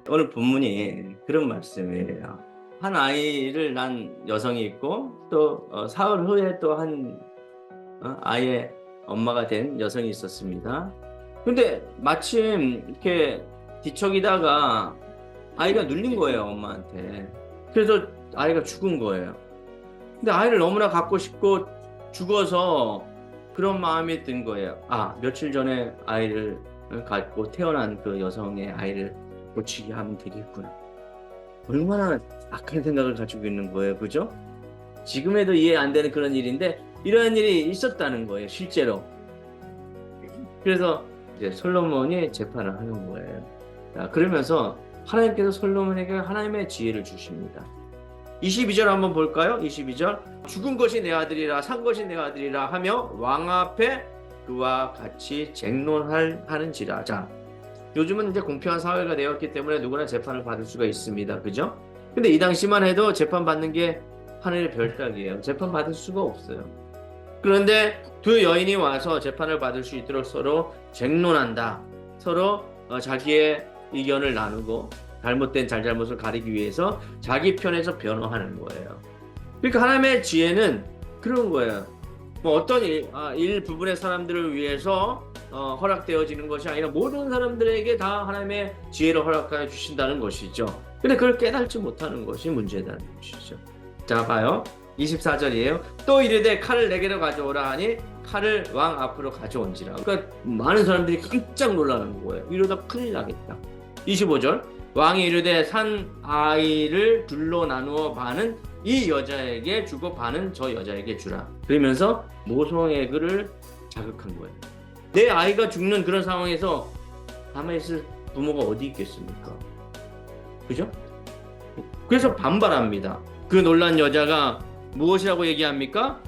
오늘 본문이 그런 말씀이에요. 한 아이를 낳은 여성이 있고 또 사흘 후에 또 한 아이의 엄마가 된 여성이 있었습니다. 근데 마침 이렇게 뒤척이다가 아이가 눌린 거예요, 엄마한테. 그래서 아이가 죽은 거예요. 근데 아이를 너무나 갖고 싶고 죽어서 그런 마음이 든 거예요. 아, 며칠 전에 아이를 갖고 태어난 그 여성의 아이를 고치게 하면 되겠구나. 얼마나 악한 생각을 가지고 있는 거예요. 그죠? 지금에도 이해 안 되는 그런 일인데 이런 일이 있었다는 거예요. 실제로. 그래서 이제 솔로몬이 재판을 하는 거예요. 자, 그러면서 하나님께서 솔로몬에게 하나님의 지혜를 주십니다. 22절 한번 볼까요? 22절. 죽은 것이 내 아들이라 산 것이 내 아들이라 하며 왕 앞에 그와 같이 쟁론하는지라. 자, 요즘은 이제 공평한 사회가 되었기 때문에 누구나 재판을 받을 수가 있습니다. 그죠? 근데 이 당시만 해도 재판 받는 게 하늘의 별따기예요. 재판 받을 수가 없어요. 그런데 두 여인이 와서 재판을 받을 수 있도록 서로 쟁론한다. 서로 자기의 의견을 나누고 잘못된 잘잘못을 가리기 위해서 자기 편에서 변호하는 거예요. 그러니까 하나님의 지혜는 그런 거예요. 뭐 어떤 일부분의 사람들을 위해서 허락되어지는 것이 아니라 모든 사람들에게 다 하나님의 지혜를 허락하여 주신다는 것이죠. 근데 그걸 깨닫지 못하는 것이 문제라는 것이죠. 자, 봐요. 24절이에요. 또 이르되 칼을 내게로 가져오라 하니 칼을 왕 앞으로 가져온지라. 그러니까 많은 사람들이 깜짝 놀라는 거예요. 이러다 큰일 나겠다. 25절. 왕이 이르되 산 아이를 둘로 나누어 반은 이 여자에게 주고 반은 저 여자에게 주라. 그러면서 모성의 그를 자극한 거예요. 내 아이가 죽는 그런 상황에서 가만히 있을 부모가 어디 있겠습니까? 그죠? 그래서 반발합니다. 그 놀란 여자가 무엇이라고 얘기합니까?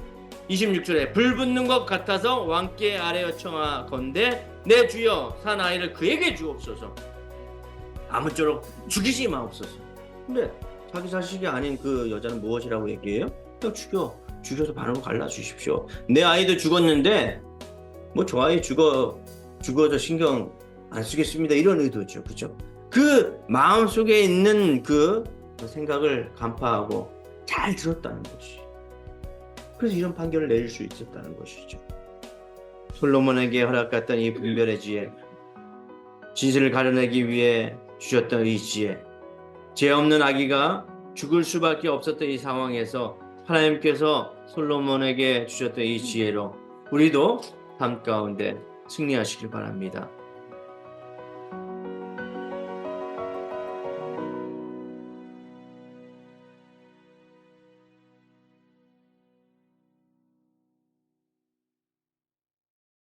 26절에 불 붙는 것 같아서 왕께 아뢰어 청하건대 내 주여 산 아이를 그에게 주옵소서. 아무쪼록 죽이지 마옵소서. 근데 자기 자식이 아닌 그 여자는 무엇이라고 얘기해요? 죽여서 반으로 갈라주십시오. 내 아이도 죽었는데 뭐 저 아이 죽어서 신경 안 쓰겠습니다. 이런 의도죠. 그죠? 그 마음속에 있는 그 생각을 간파하고 잘 들었다는 것이. 그래서 이런 판결을 내릴 수 있었다는 것이죠. 솔로몬에게 허락했던 이 분별의 지혜, 진실을 가려내기 위해 주셨던 이 지혜, 죄 없는 아기가 죽을 수밖에 없었던 이 상황에서 하나님께서 솔로몬에게 주셨던 이 지혜로 우리도 삶 가운데 승리하시길 바랍니다.